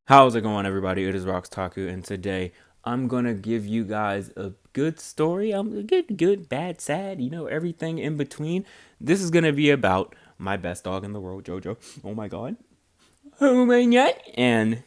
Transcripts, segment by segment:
How's it going, everybody? It is Rox Taku, and today I'm gonna give you guys a good story. Good, bad, sad, everything in between. This is gonna be about my best dog in the world, Jojo. Oh my god. Oh my god. And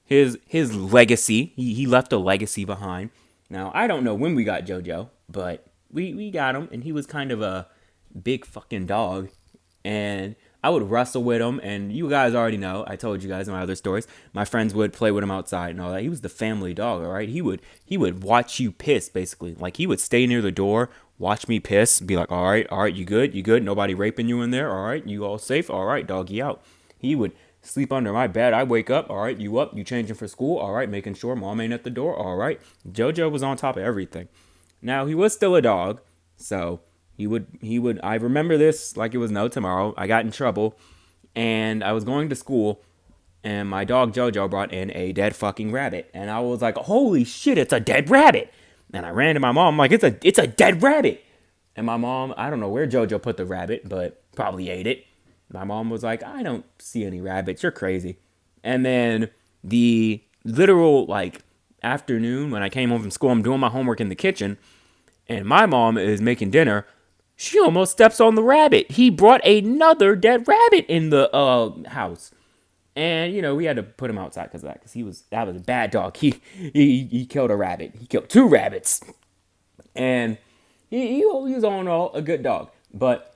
his legacy. He left a legacy behind. Now I don't know when we got Jojo, but we got him, and he was kind of a big fucking dog, and I would wrestle with him, and you guys already know. I told you guys in my other stories. My friends would play with him outside and all that. He was the family dog, all right. He would watch you piss, basically. Like, he would stay near the door, watch me piss, be like, all right, you good? Nobody raping you in there? All right, you all safe? All right, doggy out. He would sleep under my bed. I wake up. All right, you up? You changing for school? All right, making sure mom ain't at the door. All right. Jojo was on top of everything. Now, he was still a dog, so he would, I remember this like it was no tomorrow. I got in trouble, and I was going to school, and my dog Jojo brought in a dead fucking rabbit. And I was like, holy shit, it's a dead rabbit. And I ran to my mom, I'm like, it's a dead rabbit. And my mom, I don't know where Jojo put the rabbit, but probably ate it. My mom was like, I don't see any rabbits, you're crazy. And then the literal, afternoon, when I came home from school, I'm doing my homework in the kitchen, and my mom is making dinner. She almost steps on the rabbit. He brought another dead rabbit in the house. And, we had to put him outside because of that. Because that was a bad dog. He killed a rabbit. He killed 2 rabbits. And he was all in all a good dog. But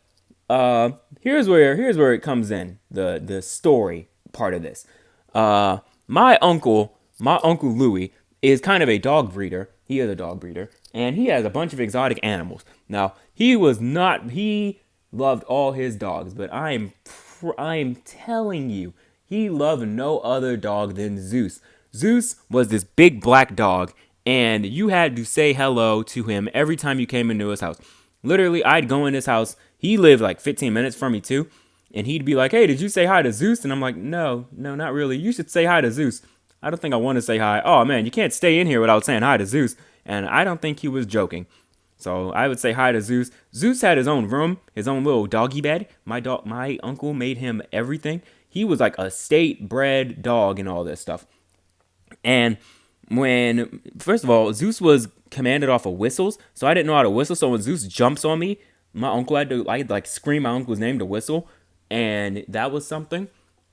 here's where it comes in. The story part of this. My uncle Louis is kind of a dog breeder. He is a dog breeder. And he has a bunch of exotic animals. Now, he loved all his dogs, but I am telling you, he loved no other dog than Zeus. Zeus was this big black dog, and you had to say hello to him every time you came into his house. Literally, I'd go in his house. He lived like 15 minutes from me too, and he'd be like, hey, did you say hi to Zeus? And I'm like, no, not really. You should say hi to Zeus. I don't think I want to say hi. Oh man, you can't stay in here without saying hi to Zeus. And I don't think he was joking. So I would say hi to Zeus. Zeus had his own room, his own little doggy bed. My uncle made him everything. He was like a state-bred dog and all this stuff. And first of all, Zeus was commanded off of whistles, so I didn't know how to whistle. So when Zeus jumps on me, my uncle I'd scream my uncle's name to whistle, and that was something.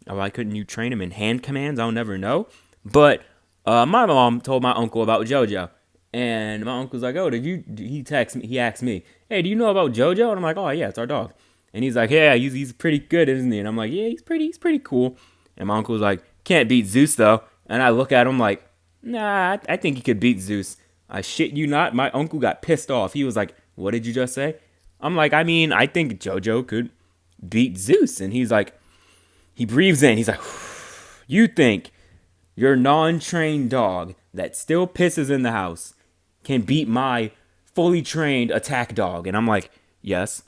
Why couldn't you train him in hand commands? I'll never know. But my mom told my uncle about Jojo. And my uncle's like, oh, he asked me, hey, do you know about Jojo? And I'm like, oh, yeah, it's our dog. And he's like, yeah, he's pretty good, isn't he? And I'm like, yeah, he's pretty cool. And my uncle's like, can't beat Zeus, though. And I look at him like, nah, I think he could beat Zeus. I shit you not. My uncle got pissed off. He was like, what did you just say? I'm like, I think Jojo could beat Zeus. And he's like, he breathes in. He's like, you think your non-trained dog that still pisses in the house can beat my fully trained attack dog? And I'm like, yes.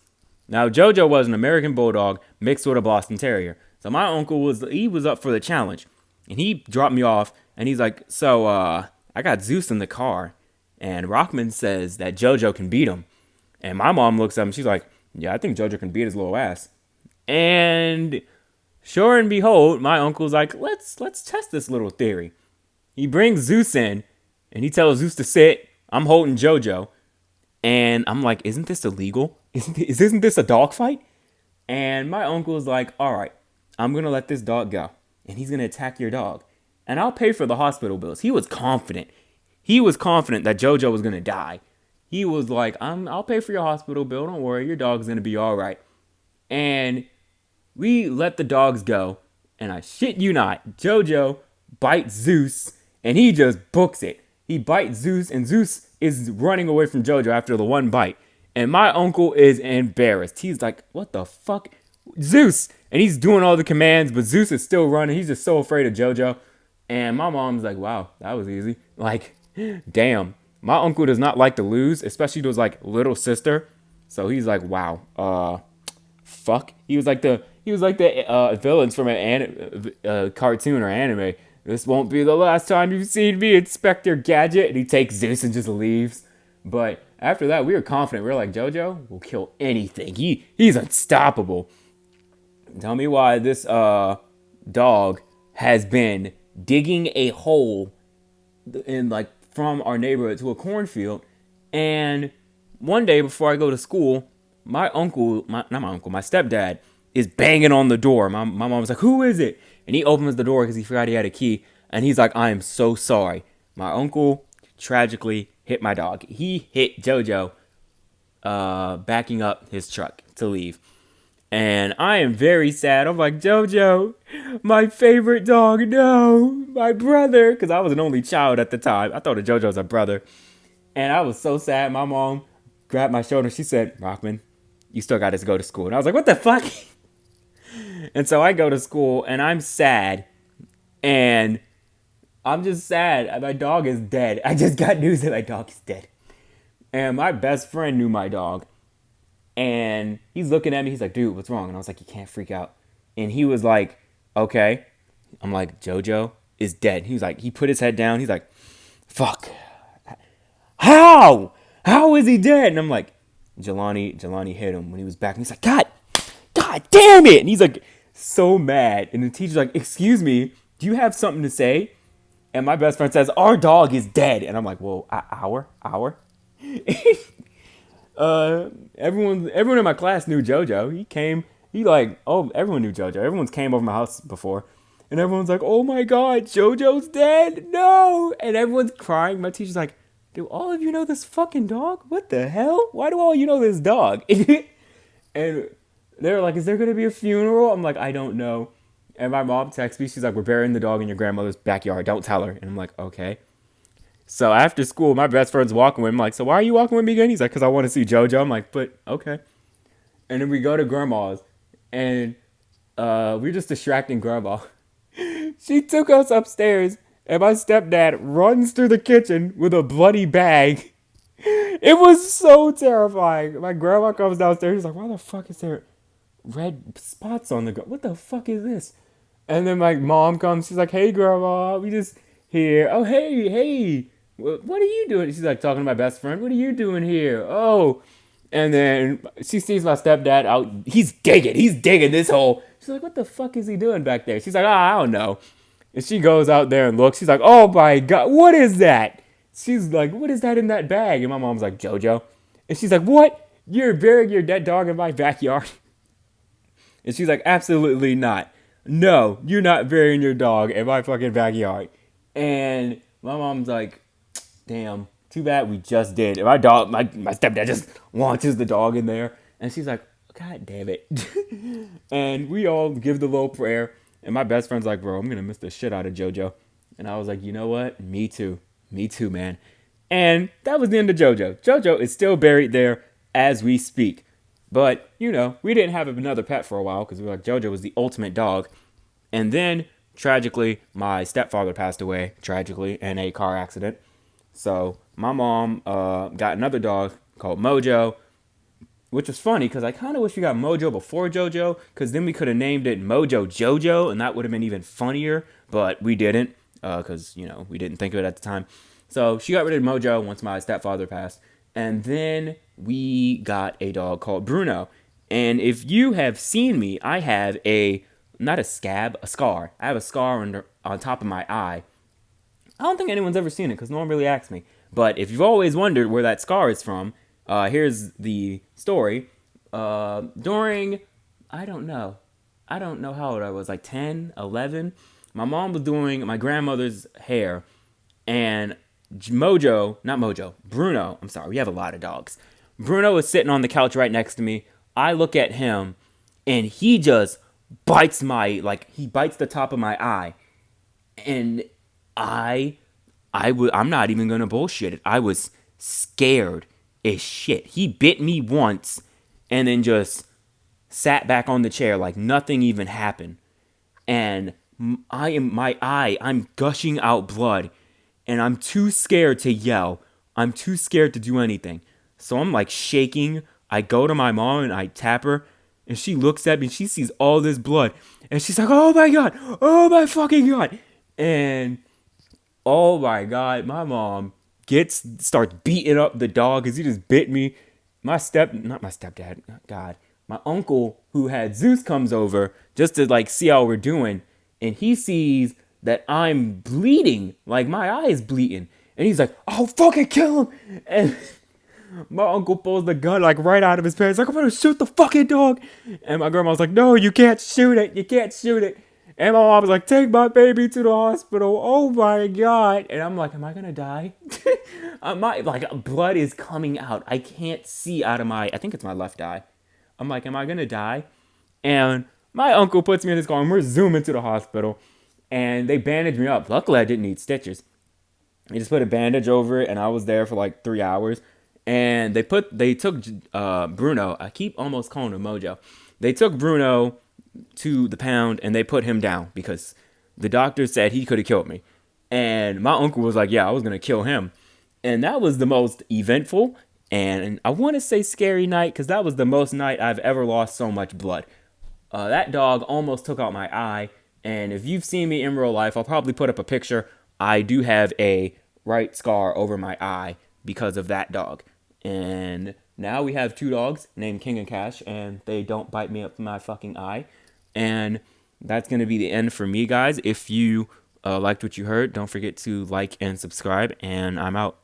Now, Jojo was an American Bulldog mixed with a Boston Terrier. So my uncle was up for the challenge. And he dropped me off, and he's like, so, I got Zeus in the car, and Rockman says that Jojo can beat him. And my mom looks at him, she's like, yeah, I think Jojo can beat his little ass. And sure and behold, my uncle's like, let's test this little theory. He brings Zeus in, and he tells Zeus to sit. I'm holding Jojo, and I'm like, isn't this illegal? Isn't this a dog fight? And my uncle's like, all right, I'm going to let this dog go, and he's going to attack your dog, and I'll pay for the hospital bills. He was confident. He was confident that Jojo was going to die. He was like, I'll pay for your hospital bill. Don't worry, your dog's going to be all right. And we let the dogs go, and I shit you not, Jojo bites Zeus, and he just books it. He bites Zeus, and Zeus is running away from Jojo after the one bite. And my uncle is embarrassed. He's like, what the fuck? Zeus! And he's doing all the commands, but Zeus is still running. He's just so afraid of Jojo. And my mom's like, wow, that was easy. Like, damn. My uncle does not like to lose, especially to his, little sister. So he's like, wow, fuck. He was like the villains from a cartoon or anime. This won't be the last time you've seen me, Inspector Gadget. And he takes Zeus and just leaves. But after that, we were confident. We were like, JoJo will kill anything. He's unstoppable. Tell me why this dog has been digging a hole in like from our neighborhood to a cornfield. And one day before I go to school, my stepdad is banging on the door. My mom was like, "Who is it?" And he opens the door because he forgot he had a key. And he's like, "I am so sorry. My uncle tragically hit my dog. He hit JoJo backing up his truck to leave." And I am very sad. I'm like, "JoJo, my favorite dog, no, my brother." Because I was an only child at the time. I thought of JoJo was a brother. And I was so sad. My mom grabbed my shoulder. She said, "Rockman, you still got to go to school." And I was like, "What the fuck?" And so I go to school and I'm sad. And I'm just sad. My dog is dead. I just got news that my dog is dead. And my best friend knew my dog. And he's looking at me. He's like, "Dude, what's wrong?" And I was like, "You can't freak out." And he was like, "Okay." I'm like, "JoJo is dead." He was like, he put his head down. He's like, "Fuck. How? How is he dead?" And I'm like, Jelani hit him when he was back. And he's like, God damn it. And he's like, so mad. And the teacher's like, "Excuse me, do you have something to say?" And my best friend says, "Our dog is dead." And I'm like, "Well, our?" Everyone in my class knew JoJo. Everyone knew JoJo. Everyone's came over my house before. And everyone's like, "Oh my God, JoJo's dead. No." And everyone's crying. My teacher's like, "Do all of you know this fucking dog? What the hell? Why do all you know this dog?" And they're like, "Is there going to be a funeral?" I'm like, "I don't know." And my mom texts me. She's like, "We're burying the dog in your grandmother's backyard. Don't tell her." And I'm like, "Okay." So after school, my best friend's walking with him. I'm like, "So why are you walking with me again?" He's like, "Because I want to see JoJo." I'm like, "But okay." And then we go to grandma's. And we're just distracting grandma. She took us upstairs. And my stepdad runs through the kitchen with a bloody bag. It was so terrifying. My grandma comes downstairs. She's like, "Why the fuck is there red spots on the ground? What the fuck is this?" And then my mom comes. She's like, "Hey, grandma, we just here." "Oh, hey. What are you doing?" She's like talking to my best friend. "What are you doing here?" "Oh." And then she sees my stepdad out. He's digging this hole. She's like, "What the fuck is he doing back there?" She's like, "I don't know." And she goes out there and looks. She's like, "Oh my God, what is that?" She's like, "What is that in that bag?" And my mom's like, "JoJo." And she's like, "What? You're burying your dead dog in my backyard?" And she's like, "Absolutely not. No, you're not burying your dog in my fucking backyard." And my mom's like, "Damn, too bad we just did." And my stepdad just launches the dog in there. And she's like, "God damn it." And we all give the little prayer. And my best friend's like, "Bro, I'm going to miss the shit out of JoJo." And I was like, "You know what? Me too, man." And that was the end of JoJo. JoJo is still buried there as we speak. But, we didn't have another pet for a while because we were like, JoJo was the ultimate dog. And then, tragically, my stepfather passed away, tragically, in a car accident. So, my mom got another dog called Mojo, which was funny because I kind of wish we got Mojo before JoJo, because then we could have named it Mojo Jojo, and that would have been even funnier, but we didn't, because, we didn't think of it at the time. So she got rid of Mojo once my stepfather passed, and then we got a dog called Bruno. And if you have seen me, I have not a scab, a scar. I have a scar on top of my eye. I don't think anyone's ever seen it because no one really asked me. But if you've always wondered where that scar is from, here's the story. During, I don't know how old I was, like 10, 11. My mom was doing my grandmother's hair, and Bruno, I'm sorry, we have a lot of dogs. Bruno was sitting on the couch right next to me. I look at him, and he just bites the top of my eye. And I'm not even gonna bullshit it. I was scared as shit. He bit me once and then just sat back on the chair like nothing even happened. And I'm gushing out blood, and I'm too scared to yell. I'm too scared to do anything. So I'm like shaking. I go to my mom and I tap her, and she looks at me and she sees all this blood, and she's like, "Oh my God, oh my fucking God." And oh my God, my mom starts beating up the dog because he just bit me. Not my stepdad, God, my uncle who had Zeus comes over just to like see how we're doing, and he sees that I'm bleeding, like my eye is bleeding, and he's like, "I'll fucking kill him," and my uncle pulls the gun like right out of his pants, like, "I'm gonna shoot the fucking dog," and my grandma was like, "No, you can't shoot it, you can't shoot it." And my mom was like, "Take my baby to the hospital." Oh my God. And I'm like, am I going to die? Like, blood is coming out. I can't see out of I think it's my left eye. I'm like, am I going to die? And my uncle puts me in his car and we're zooming to the hospital. And they bandaged me up. Luckily, I didn't need stitches. They just put a bandage over it and I was there for like 3 hours. And they took Bruno. I keep almost calling him Mojo. They took Bruno to the pound and they put him down because the doctor said he could have killed me. And my uncle was like, yeah, I was going to kill him. And that was the most eventful and I want to say scary night because that was the most night I've ever lost so much blood. That dog almost took out my eye. And if you've seen me in real life, I'll probably put up a picture. I do have a right scar over my eye because of that dog. And now we have 2 dogs named King and Cash, and they don't bite me up my fucking eye. And that's going to be the end for me, guys. If you liked what you heard, don't forget to like and subscribe, and I'm out.